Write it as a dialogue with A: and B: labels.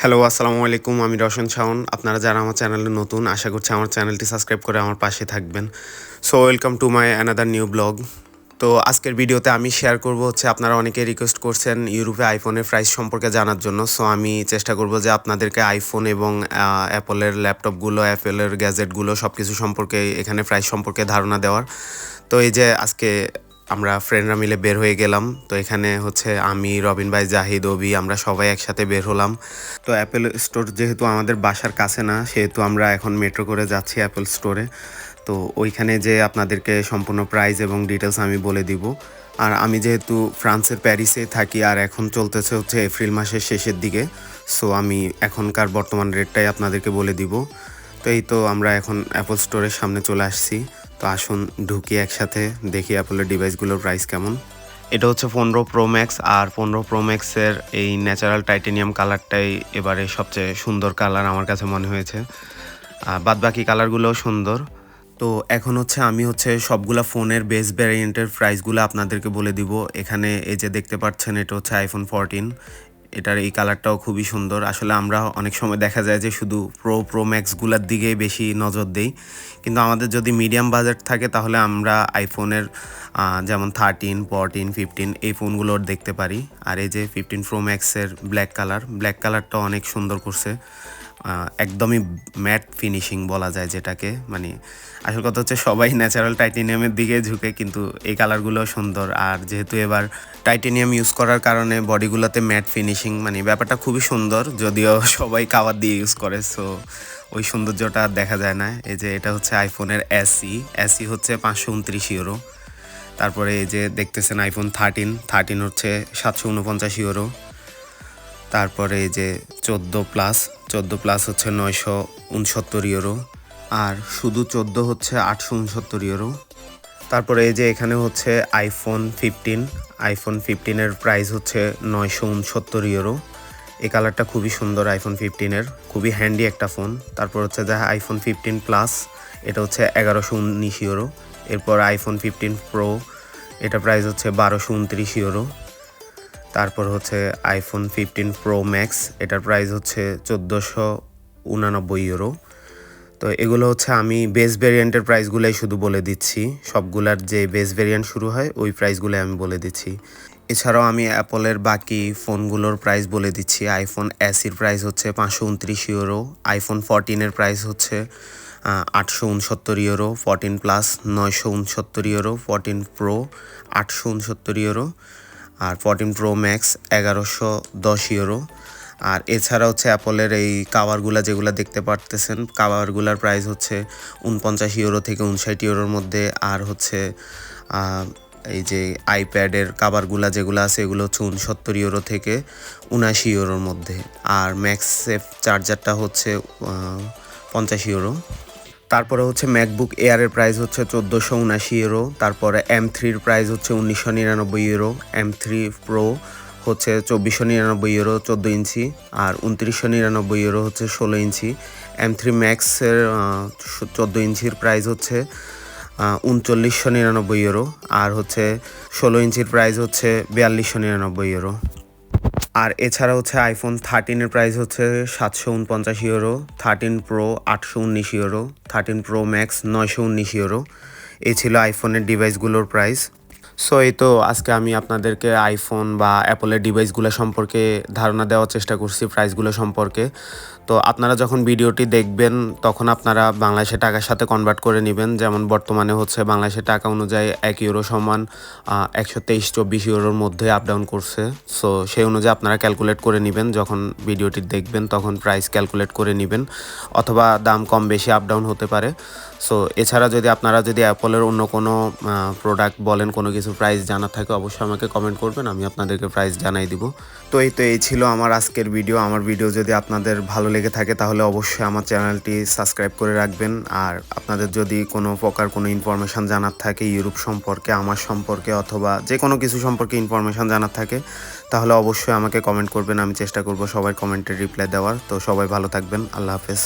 A: Hello, আসসালামু আলাইকুম। আমি রওশন শাওন। আপনারা যারা আমার চ্যানেলে নতুন, আশা করছি আমার চ্যানেলটি সাবস্ক্রাইব করে আমার পাশে থাকবেন। So welcome to my another new blog. তো আজকের ভিডিওতে আমি শেয়ার করব হচ্ছে আপনারা অনেকে রিকোয়েস্ট করছেন ইউরোপে আইফোনের প্রাইস সম্পর্কে জানার জন্য। সো আমি চেষ্টা করব যে আপনাদেরকে আইফোন এবং অ্যাপলের ল্যাপটপগুলো, অ্যাপলের গ্যাজেটগুলো সব কিছু সম্পর্কে এখানে প্রাইস সম্পর্কে ধারণা দেওয়ার। তো এই যে আজকে আমরা ফ্রেন্ডরা মিলে বের হয়ে গেলাম। তো এখানে হচ্ছে আমি, রবিন ভাই, জাহিদ, অবি, আমরা সবাই একসাথে বের হলাম। তো অ্যাপেল স্টোর যেহেতু আমাদের বাসার কাছে না, সেহেতু আমরা এখন মেট্রো করে যাচ্ছি অ্যাপেল স্টোরে। তো ওইখানে যে আপনাদেরকে সম্পূর্ণ প্রাইস এবং ডিটেলস আমি বলে দিব। আর আমি যেহেতু ফ্রান্সের প্যারিসে থাকি আর এখন চলতেছে হচ্ছে এপ্রিল মাসের শেষের দিকে, সো আমি এখনকার বর্তমান রেটটাই আপনাদেরকে বলে দিব। তো এই তো আমরা এখন অ্যাপল স্টোরের সামনে চলে আসছি। তো আসুন ঢুকি একসাথে, দেখি অ্যাপলের ডিভাইসগুলোর প্রাইস কেমন। এটা হচ্ছে 15 প্রো ম্যাক্স, আর 15 প্রো ম্যাক্সের এই ন্যাচারাল টাইটেনিয়াম কালারটাই এবারে সবচেয়ে সুন্দর কালার আমার কাছে মনে হয়েছে। বাদবাকি কালারগুলোও সুন্দর। তো এখন হচ্ছে আমি সবগুলা ফোনের বেস ভ্যারিয়েন্টের প্রাইসগুলো আপনাদেরকে বলে দিব। এখানে এই যে দেখতে পাচ্ছেন, এটা হচ্ছে আইফোন 14। এটার এই কালারটাও খুবই সুন্দর। আসলে আমরা অনেক সময় দেখা যায় যে শুধু প্রো ম্যাক্সগুলোর দিকেই বেশি নজর দেই, কিন্তু আমাদের যদি মিডিয়াম বাজেট থাকে তাহলে আমরা আইফোনের যেমন 13, 14, 15 এই ফোনগুলোর দেখতে পারি। আর এই যে 15 প্রো ম্যাক্সের ব্ল্যাক কালারটা অনেক সুন্দর করছে। একদমই ম্যাট ফিনিশিং বলা যায় যেটাকে, মানে আসল কথা হচ্ছে সবাই ন্যাচারাল টাইটেনিয়ামের দিকে ঝুঁকে, কিন্তু এই কালারগুলো সুন্দর। আর যেহেতু এবার টাইটেনিয়াম ইউজ করার কারণে বডিগুলোতে ম্যাট ফিনিশিং, মানে ব্যাপারটা খুবই সুন্দর, যদিও সবাই কাভার দিয়ে ইউজ করে, সো ওই সৌন্দর্যটা দেখা যায় না। এই যে এটা হচ্ছে আইফোনের এসি হচ্ছে 529 ইউরো। তারপরে এই যে দেখতেছেন আইফোন 13 হচ্ছে 749 ইউরো। তারপরে এই যে 14 প্লাস হচ্ছে 969 ইউরো। আর শুধু 14 হচ্ছে 869 ইউরো। তারপরে এই যে এখানে হচ্ছে আইফোন 15-এর প্রাইস হচ্ছে 969 ইউরো। এই কালারটা খুবই সুন্দর আইফোন 15-এর, খুবই হ্যান্ডি একটা ফোন। তারপর হচ্ছে যে আইফোন 15 প্লাস, এটা হচ্ছে 1119 ইউরো। এরপর আইফোন 15 প্রো, এটা প্রাইস হচ্ছে 1229 ইউরো। তারপর হচ্ছে আইফোন 15 প্রো ম্যাক্স, এটার প্রাইস হচ্ছে 1489 ইউরো। তো এগুলো হচ্ছে আমি বেস ভ্যারিয়েন্টের প্রাইসগুলোই শুধু বলে দিচ্ছি, সবগুলার যে বেস ভ্যারিয়েন্ট শুরু হয় ওই প্রাইসগুলোই আমি বলে দিচ্ছি। এছাড়াও আমি অ্যাপলের বাকি ফোনগুলোর প্রাইস বলে দিচ্ছি। আইফোন এসির প্রাইস হচ্ছে 529 ইউরো। আইফোন 14-এর প্রাইস হচ্ছে 869 euro. 14 Plus 969 euro. 14 Pro 869 euro. আর 14 প্রো ম্যাক্স 1110 ইউরো। আর এছাড়া হচ্ছে অ্যাপলের এই কাভারগুলো যেগুলো দেখতে পারতেছেন, কাভারগুলোর প্রাইস হচ্ছে 49 ইউরো থেকে 59 ইউরোর মধ্যে। আর হচ্ছে এই যে আইপ্যাডের কাভারগুলো যেগুলো আছে এগুলো হচ্ছে 69 ইউরো থেকে 79 ইউরোর মধ্যে। আর ম্যাক্সেফ চার্জারটা হচ্ছে 50 ইউরো। তারপরে হচ্ছে ম্যাকবুক এয়ারের প্রাইস হচ্ছে 1479 ইউরো। তারপরে M3-র প্রাইস হচ্ছে 1999 ইউরো। M3 প্রো হচ্ছে 2499 ইউরো 14 ইঞ্চি। আর 2999 ইউরো হচ্ছে 16 ইঞ্চি। M3 ম্যাক্সের 14 ইঞ্চির প্রাইস হচ্ছে 3999 ইউরো। আর হচ্ছে 16 ইঞ্চির প্রাইস হচ্ছে 4299 ইউরো। আর এছাড়া হচ্ছে আইফোন 13-এর প্রাইস হচ্ছে 749 euro. 13 pro 819 euro. 13 pro max 919 euro. এই ছিল আইফোনের ডিভাইসগুলোর প্রাইস। সো এই তো আজকে আমি আপনাদেরকে আইফোন বা অ্যাপলের ডিভাইসগুলো সম্পর্কে ধারণা দেওয়ার চেষ্টা করছি, প্রাইসগুলো সম্পর্কে। তো আপনারা যখন ভিডিওটি দেখবেন তখন আপনারা বাংলাদেশের টাকার সাথে কনভার্ট করে নেবেন। যেমন বর্তমানে হচ্ছে বাংলাদেশের টাকা অনুযায়ী 1 ইউরো সমান 123-24 ইউরোর মধ্যে আপ ডাউন করছে। সো সেই অনুযায়ী আপনারা ক্যালকুলেট করে নেবেন, যখন ভিডিওটি দেখবেন তখন প্রাইস ক্যালকুলেট করে নেবেন, অথবা দাম কম বেশি আপ ডাউন হতে পারে। সো এছাড়া আপনারা যদি অ্যাপলের অন্য কোনো প্রোডাক্ট বলেন, কোনো কিছু প্রাইস জানার থাকে অবশ্যই আমাকে কমেন্ট করবেন, আমি আপনাদেরকে প্রাইস জানাই দিব। তো এই ছিল আমার আজকের ভিডিও। আমার ভিডিও যদি আপনাদের ভালো লেগে থাকে তাহলে অবশ্যই আমার চ্যানেলটি সাবস্ক্রাইব করে রাখবেন। আর আপনাদের যদি কোনো প্রকার কোনো ইনফরমেশান জানার থাকে ইউরোপ সম্পর্কে, আমার সম্পর্কে, অথবা যে কোনো কিছু সম্পর্কে ইনফরমেশান জানার থাকে তাহলে অবশ্যই আমাকে কমেন্ট করবেন। আমি চেষ্টা করব সবার কমেন্টের রিপ্লাই দেওয়ার। তো সবাই ভালো থাকবেন। আল্লাহ হাফেজ।